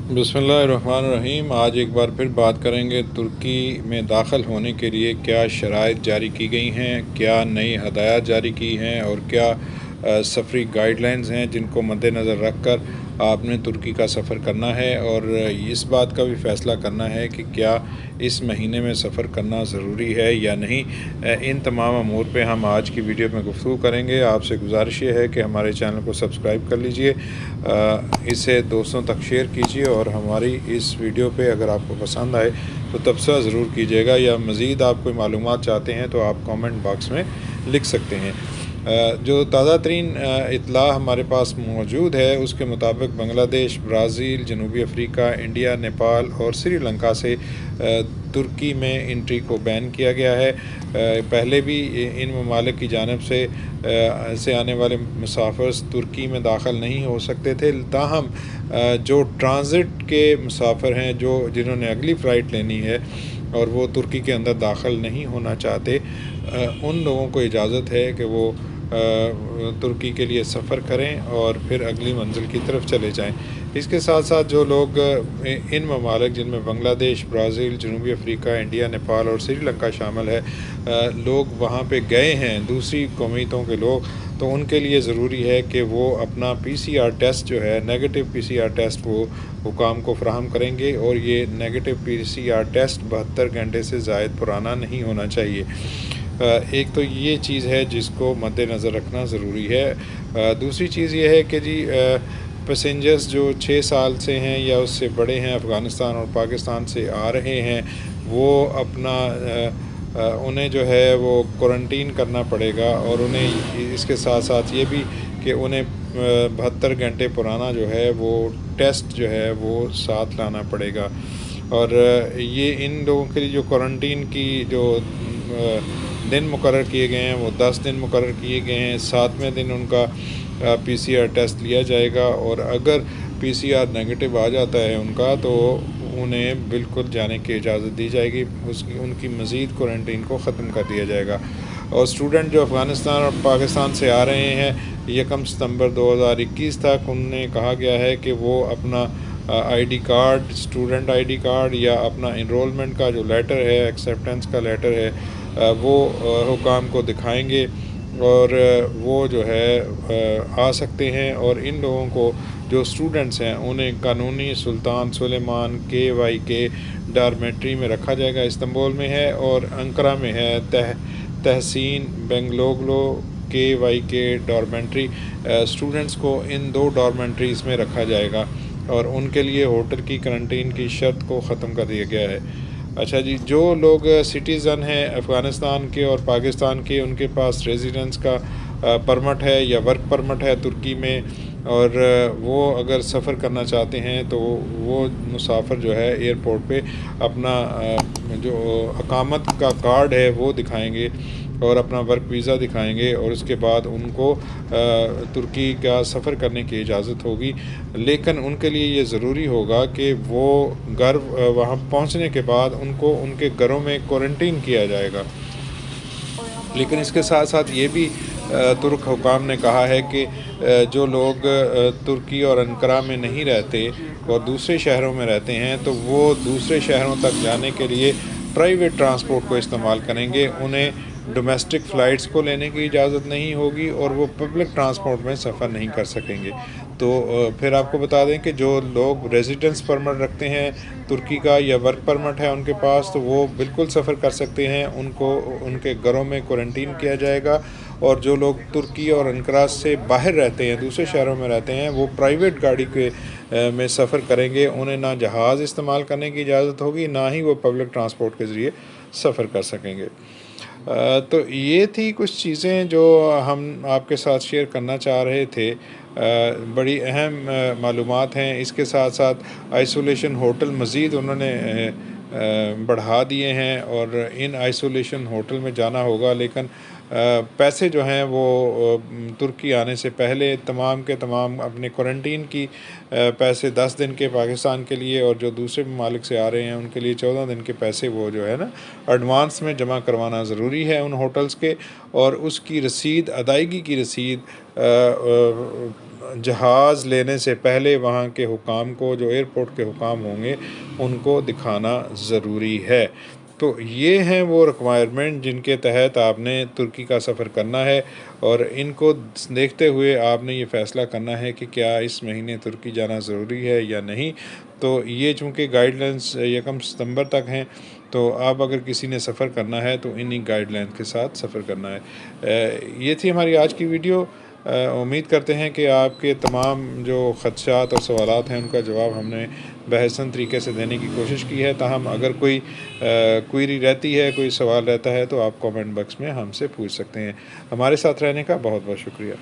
बिस्मिल्लाहिर्रहमानिर्रहीम। आज एक बार फिर बात करेंगे तुर्की में दाखिल होने के लिए क्या शराइत जारी की गई हैं, क्या नई हदायत जारी की हैं और क्या सफ़री गाइडलाइंस हैं जिनको मद्देनज़र रख कर आपने तुर्की का सफ़र करना है। और इस बात का भी फ़ैसला करना है कि क्या इस महीने में सफ़र करना ज़रूरी है या नहीं। इन तमाम अमूर पे हम आज की वीडियो में गुफ्तगू करेंगे। आपसे गुजारिश ये है कि हमारे चैनल को सब्सक्राइब कर लीजिए, इसे दोस्तों तक शेयर कीजिए और हमारी इस वीडियो पे अगर आपको पसंद आए तो तबसरा ज़रूर कीजिएगा, या मज़ीद आप कोई मालूमात चाहते हैं तो आप कमेंट बॉक्स में लिख सकते हैं। जो ताज़ा तरीन इत्तला हमारे पास मौजूद है उसके मुताबिक बांग्लादेश, ब्राज़ील, जनूबी अफ्रीका, इंडिया, नेपाल और श्रीलंका से तुर्की में एंट्री को बैन किया गया है। पहले भी इन ममालिक की जानब से आने वाले मुसाफिर तुर्की में दाखिल नहीं हो सकते थे, ताहम जो ट्रांज़िट के मुसाफिर हैं जिन्होंने अगली फ़्लाइट लेनी है और वो तुर्की के अंदर दाखिल नहीं होना चाहते, उन लोगों को इजाज़त है कि वो तुर्की के लिए सफ़र करें और फिर अगली मंजिल की तरफ चले जाएं। इसके साथ साथ जो लोग इन ममालिक जिनमें बांग्लादेश, ब्राज़ील, जनूबी अफ्रीका, इंडिया, नेपाल और श्रीलंका शामिल है, लोग वहाँ पे गए हैं, दूसरी कौमियतों के लोग, तो उनके लिए ज़रूरी है कि वो अपना PCR टेस्ट जो है, नेगेटिव PCR टेस्ट, वो हुकाम को फ़राहम करेंगे। और ये नेगेटिव PCR टेस्ट 72 घंटे से ज़ायद पुराना नहीं होना चाहिए। एक तो ये चीज़ है जिसको मद्देनज़र रखना ज़रूरी है। दूसरी चीज़ ये है कि जी पैसेंजर्स जो 6 साल से हैं या उससे बड़े हैं, अफ़गानिस्तान और पाकिस्तान से आ रहे हैं, वो अपना उन्हें जो है वो क्वारंटीन करना पड़ेगा। और उन्हें इसके साथ साथ ये भी कि उन्हें 72 घंटे पुराना जो है वो टेस्ट जो है वो साथ लाना पड़ेगा। और ये इन लोगों के लिए जो क्वारंटीन की जो दिन मुकर्रर किए गए हैं वो 10 दिन मुकर्रर किए गए हैं। 7वें दिन उनका PCR टेस्ट लिया जाएगा और अगर PCR नेगेटिव आ जाता है उनका, तो उन्हें बिल्कुल जाने की इजाज़त दी जाएगी, उनकी मज़ीद क्वारंटीन को ख़त्म कर दिया जाएगा। और स्टूडेंट जो अफ़गानिस्तान और पाकिस्तान से आ रहे हैं, 1 सितंबर 2021 तक उन्हें कहा गया है कि वो अपना ID card, student ID card या अपना इनरोलमेंट का जो लेटर है, एक्सेप्टेंस का लेटर है, वो हुकाम को दिखाएंगे और वो जो है आ सकते हैं। और इन लोगों को जो स्टूडेंट्स हैं उन्हें कानूनी सुल्तान सुलेमान KYK डॉर्मेट्री में रखा जाएगा। इस्तांबुल में है और अंकारा में है तहसीन बेंगलोगलो KYK डॉर्मेट्री। स्टूडेंट्स को इन 2 डॉर्मेट्रीज़ में रखा जाएगा और उनके लिए होटल की करंटीन की शर्त को ख़त्म कर दिया गया है। अच्छा जी, जो लोग सिटीज़न हैं अफ़गानिस्तान के और पाकिस्तान के, उनके पास रेजिडेंस का परमिट है या वर्क परमिट है तुर्की में, और वो अगर सफ़र करना चाहते हैं तो वो मुसाफिर जो है एयरपोर्ट पे अपना जो अकामत का कार्ड है वो दिखाएंगे और अपना वर्क वीज़ा दिखाएंगे और उसके बाद उनको तुर्की का सफ़र करने की इजाज़त होगी। लेकिन उनके लिए ये ज़रूरी होगा कि वो घर वहाँ पहुँचने के बाद उनको उनके घरों में क्वारंटीन किया जाएगा। लेकिन इसके साथ साथ ये भी तुर्क हुकाम ने कहा है कि जो लोग तुर्की और अंकारा में नहीं रहते और दूसरे शहरों में रहते हैं, तो वो दूसरे शहरों तक जाने के लिए प्राइवेट ट्रांसपोर्ट को इस्तेमाल करेंगे। उन्हें डोमेस्टिक फ़्लाइट्स को लेने की इजाज़त नहीं होगी और वो पब्लिक ट्रांसपोर्ट में सफ़र नहीं कर सकेंगे। तो फिर आपको बता दें कि जो लोग रेजिडेंस परमिट रखते हैं तुर्की का या वर्क परमिट है उनके पास, तो वो बिल्कुल सफ़र कर सकते हैं, उनको उनके घरों में क्वारंटीन किया जाएगा। और जो लोग तुर्की और अंकारा से बाहर रहते हैं, दूसरे शहरों में रहते हैं, वो प्राइवेट गाड़ी के में सफ़र करेंगे। उन्हें ना जहाज़ इस्तेमाल करने की इजाज़त होगी, ना ही वो पब्लिक ट्रांसपोर्ट के ज़रिए सफ़र कर सकेंगे। तो ये थी कुछ चीज़ें जो हम आपके साथ शेयर करना चाह रहे थे। बड़ी अहम मालूमात हैं। इसके साथ साथ आइसोलेशन होटल मज़ीद उन्होंने बढ़ा दिए हैं और इन आइसोलेशन होटल में जाना होगा, लेकिन पैसे जो हैं वो तुर्की आने से पहले तमाम के तमाम अपने क्वारंटीन की पैसे 10 दिन के पाकिस्तान के लिए, और जो दूसरे ममालिक से आ रहे हैं उनके लिए 14 दिन के पैसे वो जो है ना एडवांस में जमा करवाना ज़रूरी है उन होटल्स के। और उसकी रसीद, अदायगी की रसीद جہاز لینے سے پہلے وہاں کے حکام کو، جو ایئرپورٹ کے حکام ہوں گے، ان کو دکھانا ضروری ہے۔ تو یہ ہیں وہ ریکوائرمنٹ جن کے تحت آپ نے ترکی کا سفر کرنا ہے، اور ان کو دیکھتے ہوئے آپ نے یہ فیصلہ کرنا ہے کہ کیا اس مہینے ترکی جانا ضروری ہے یا نہیں۔ تو یہ چونکہ گائیڈ لائنس 1 ستمبر تک ہیں، تو اب اگر کسی نے سفر کرنا ہے تو انہی گائیڈ لائن کے ساتھ سفر کرنا ہے۔ یہ تھی ہماری آج کی ویڈیو۔ امید کرتے ہیں کہ آپ کے تمام جو خدشات اور سوالات ہیں ان کا جواب ہم نے بحسن طریقے سے دینے کی کوشش کی ہے۔ تاہم اگر کوئی کوئری رہتی ہے، کوئی سوال رہتا ہے، تو آپ کامنٹ باکس میں ہم سے پوچھ سکتے ہیں۔ ہمارے ساتھ رہنے کا بہت بہت شکریہ۔